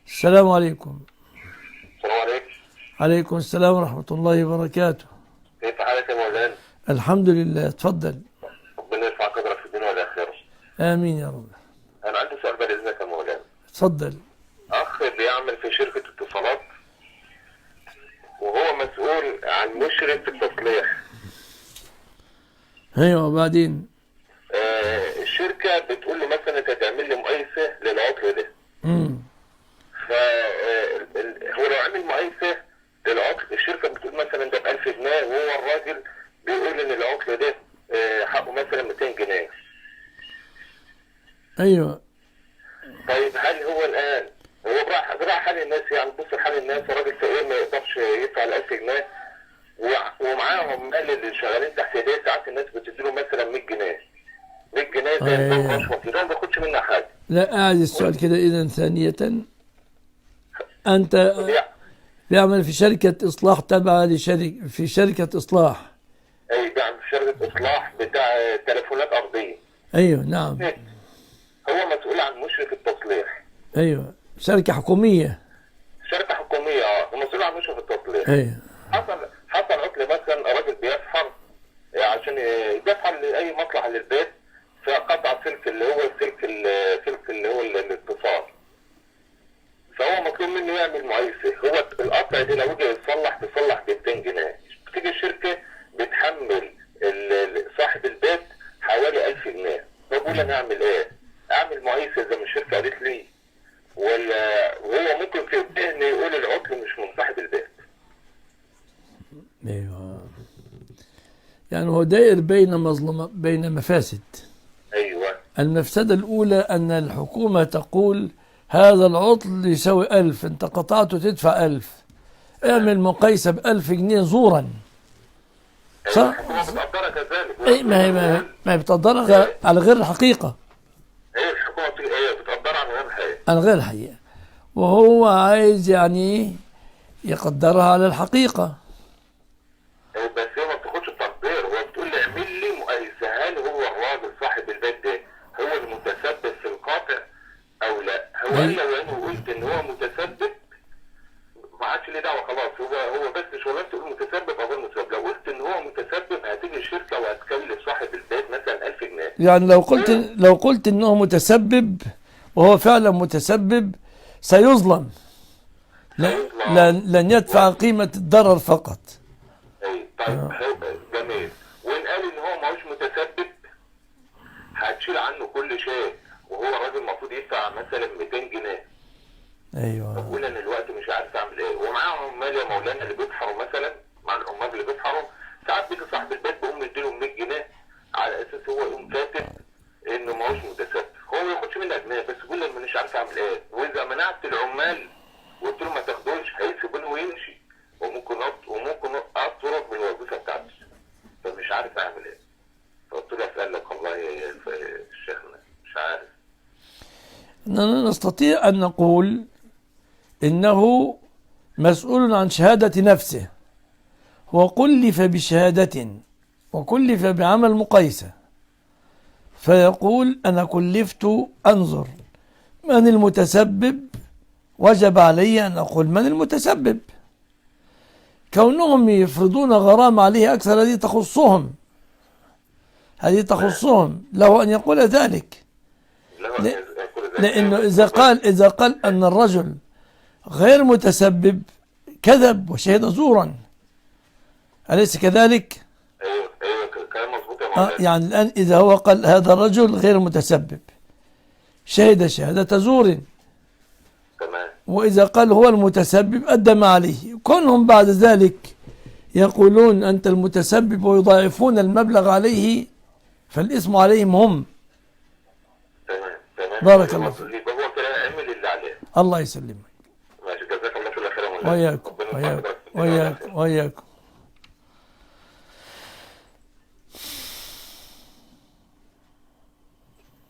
السلام عليكم. السلام عليكم. عليكم السلام ورحمة الله وبركاته. كيف حالك يا مولانا؟ الحمد لله، تفضل. ربنا يرفع قدرك في الدنيا والآخرة. آمين يا رب. أنا عندي سؤال بعد إذنك يا مولانا. تفضل. أخ بيعمل في شركة اتصالات وهو مسؤول عن مشرف التصليح. أيوة، وبعدين؟ الشركة بتقول له مثلا أنت تعمل لي مقايسة للعطل ده. فهو لو عمل مقايسة للعطل، الشركة بتقول مثلا ده ب1000 جنيه، وهو الراجل بيقول إن العطل ده حقه مثلا 200 جنيه. أيوة. طيب هل هو الآن هو راح حال الناس، يعني بص لحال الناس، الراجل فقير ما يقدرش يدفع ال1000 جنيه، ومعاهم مال اللي شغالين تحت ايديه، ساعات الناس بتديله مثلا 100 جنيه 100 جنيه زي نظام رشوه كده، ما بياخدش منها حاجه. لا، أعد السؤال كده إذا ثانية. أنت بيعمل في شركة إصلاح تابعة في شركة إصلاح. اي بيعمل في شركه اصلاح بتاع تليفونات ارضيه. أيوة، نعم. هو مسؤول عن مشرف التصليح. أيوة، شركة حكومية. شركه حكوميه، مسؤول عن مشرف التصليح. أيوة. حصل عطل، مثلا راجل بيسحر عشان يدفع لاي مصلحه للبيت، فقطع سلك اللي هو سلك اللي هو الاتصال، فهو مطلوب منه يعمل مقايسه. هو القطع دي لو جه تصلح ب 200 جنيه، بتيجي الشركه بتحمل صاحب البيت حوالي 1000 جنيه. بقول انا اعمل ايه؟ اعمل مقايسه زي ما الشركه قالت لي، وهو ممكن في الذهن يقول العطل مش من صاحب البيت. أيوة، يعني هو داير بين مفاسد. ايوه. المفسدة الأولى أن الحكومة تقول هذا العطل يساوي 1000، أنت قطعته تدفع 1000، اعمل مقايسة ب1000 جنيه زورا. صح؟ الحكومه بتقدرها كذلك. أي، ما هي بتقدرها على غير الحقيقة. هي الحكومه بتقدرها على غير الحقيقه. على غير الحقيقة، وهو عايز يعني يقدرها على الحقيقة. بس هي ما بتاخدش تقدير، هو بتقول لي اعمل لي مقايسه، هل هو الراجل صاحب البيت ده هو المتسبب في القاطع او لا؟ هو قال لو انا قلت ان هو متسبب ما عادش ليه دعوه، خلاص هو بس شغلانته يقول متسبب او غير متسبب. لو قلت ان هو متسبب هتيجي الشركه وهتكلف صاحب البيت مثلا 1000 جنيه. يعني لو قلت انه متسبب وهو فعلا متسبب سيظلم، لن يدفع قيمة الضرر فقط. اي طيب. جميل. وان قال ان هو ماهوش متسبب هتشيل عنه كل شيء، وهو الراجل المفروض يدفع مثلا 200 جنيه. ايوه. بقول انا دلوقتي مش عارف اعمل ايه، ومعاهم عمال يا مولانا اللي بيسحروا مثلا، مع العمال اللي بيسحروا ساعات بيجي صاحب البيت بيقوم يديله 100 جنيه على اساس هو يقوم كاتب انه ماهوش متسبب، هو ما ياخدش منها جنيه، بس بيقول انا مش عارف اعمل ايه. واذا منعت العمال وقلت له ما تاخدوش هيسيبوني ويمشي، وممكن اطرد من الوظيفه بتاعتي، فمش عارف اعمل ايه. فقلت له اسالك والله يا شيخنا مش عارف. اننا نستطيع ان نقول انه مسؤول عن شهادة نفسه، وكلف بشهادة وكلف بعمل مقايسة، فيقول أنا كلفت أنظر من المتسبب، وجب علي أن أقول من المتسبب. كونهم يفرضون غرامة عليه أكثر هذه تخصهم، له أن يقول ذلك. لأنه إذا قال أن الرجل غير متسبب كذب وشهد زورا، أليس كذلك؟ ايوه كلام مظبوط يا مولانا. يعني الآن إذا هو قال هذا الرجل غير متسبب شهد شهادة زور، تمام. وإذا قال هو المتسبب أدى ما عليه. كونهم بعد ذلك يقولون أنت المتسبب ويضاعفون المبلغ عليه، فالاسم عليهم هم. تمام. بارك الله فيك. يبقى هو كده اعمل اللي عليه. الله يسلمك. ماشي، جزاك الله كل خير يا مولانا. وإياكم.